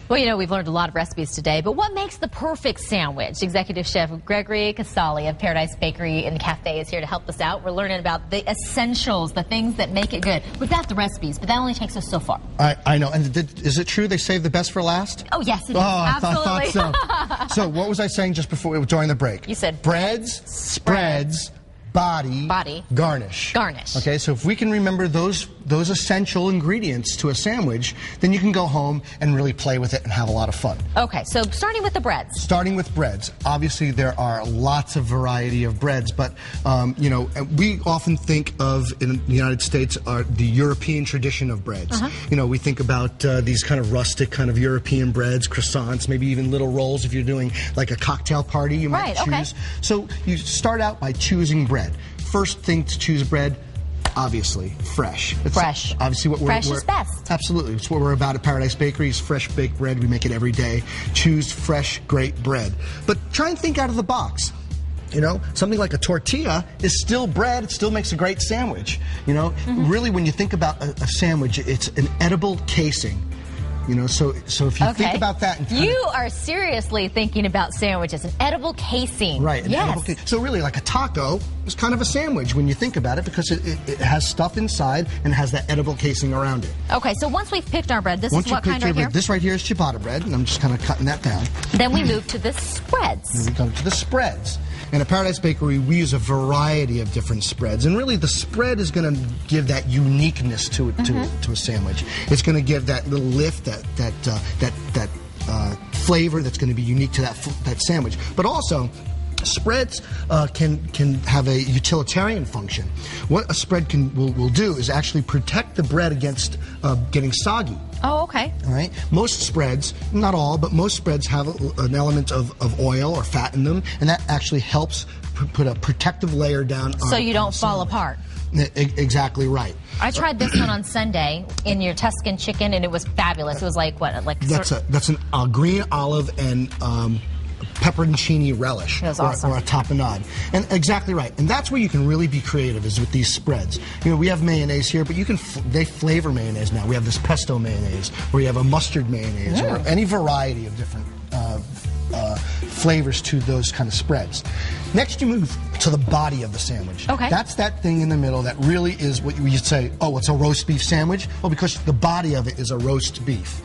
Well, you know, we've learned a lot of recipes today, but what makes the perfect sandwich? Executive Chef Gregory Casale of Paradise Bakery and Cafe is here to help us out. We're learning about the essentials, the things that make it good. We've got the recipes, but that only takes us so far. I know. And is it true they save the best for last? Oh, yes, it is. I Absolutely. thought so. So what was I saying just before, during the break? You said breads, spreads, body, garnish. Garnish. Okay, so if we can remember those essential ingredients to a sandwich, then you can go home and really play with it and have a lot of fun. Okay, so starting with the breads. Starting with breads. Obviously, there are lots of variety of breads, but you know, we often think of in the United States the European tradition of breads. You know, we think about these kind of rustic, kind of European breads, croissants, maybe even little rolls if you're doing like a cocktail party. You might choose. Okay. So you start out by choosing bread. First thing to choose bread, obviously, fresh. It's fresh. Obviously, what fresh is best. Absolutely. It's what we're about at Paradise Bakery is fresh baked bread. We make it every day. Choose fresh, great bread. But try and think out of the box. You know, something like a tortilla is still bread. It still makes a great sandwich. You know, really, when you think about a sandwich, it's an edible casing. You know, so if you think about that, and you are seriously thinking about sandwiches, an edible casing. Right. Yes. So really, like a taco is kind of a sandwich when you think about it because it has stuff inside and has that edible casing around it. Okay. So once we've picked our bread, this is what kind right here? This right here is ciabatta bread, and I'm just kind of cutting that down. Then we move to the spreads. Then we come to the spreads. And at Paradise Bakery, we use a variety of different spreads, and really the spread is going to give that uniqueness to it, to a sandwich. It's going to give that little lift, that flavor that's going to be unique to that sandwich. But also, spreads can have a utilitarian function. What a spread will do is actually protect the bread against getting soggy. Oh, okay. All right. Most spreads, not all, but most spreads have an element of oil or fat in them, and that actually helps put a protective layer down on so you don't fall apart. Exactly right. I tried this one on Sunday in your Tuscan chicken, and it was fabulous. It was like what? Like that's a green olive and pepperoncini relish, or a tapenade. And exactly right. And that's where you can really be creative, is with these spreads. You know, we have mayonnaise here, but they flavor mayonnaise now. We have this pesto mayonnaise, or you have a mustard mayonnaise, or any variety of different flavors to those kind of spreads. Next, you move to the body of the sandwich. Okay. That's that thing in the middle that really is what you'd say, oh, it's a roast beef sandwich? Well, because the body of it is a roast beef.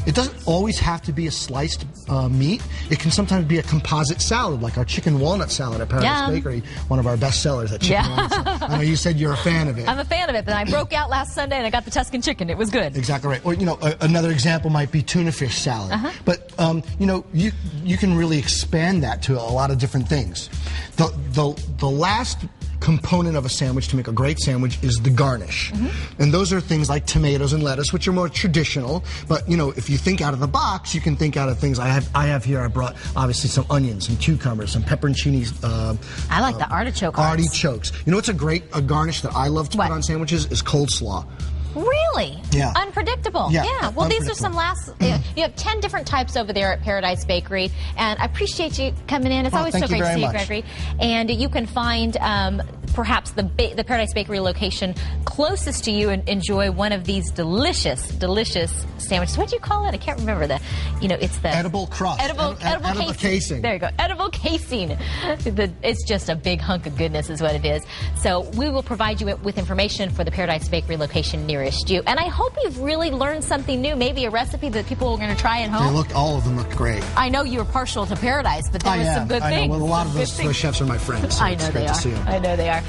It doesn't always have to be a sliced meat. It can sometimes be a composite salad, like our chicken walnut salad at Paradise Bakery, one of our best sellers at chicken walnut salad. I know you said you're a fan of it. I'm a fan of it, but I broke out last Sunday and I got the Tuscan chicken. It was good. Exactly right. Or, you know, another example might be tuna fish salad. But, you know, you can really expand that to a lot of different things. The last component of a sandwich to make a great sandwich is the garnish. And those are things like tomatoes and lettuce, which are more traditional. But, you know, if you think out of the box, you can think out of things. I have here, I brought obviously some onions, some cucumbers, some pepperoncinis. I like the artichoke. Artichokes. You know what's a garnish that I love to put on sandwiches is coleslaw. Really? Yeah. Unpredictable. Yeah. Well, these are some you have 10 different types over there at Paradise Bakery, and I appreciate you coming in. It's always so great to see you, Gregory. And you can find perhaps the Paradise Bakery location closest to you and enjoy one of these delicious, delicious sandwiches. What do you call it? I can't remember it's the edible crust. Edible casing. There you go. Edible casing. It's just a big hunk of goodness is what it is. So we will provide you with information for the Paradise Bakery location nearest you. And I hope you've really learned something new, maybe a recipe that people are going to try at home. All of them look great. I know you were partial to Paradise, but there were some good things. Well, a lot of those chefs are my friends. So I know they are. I know they are.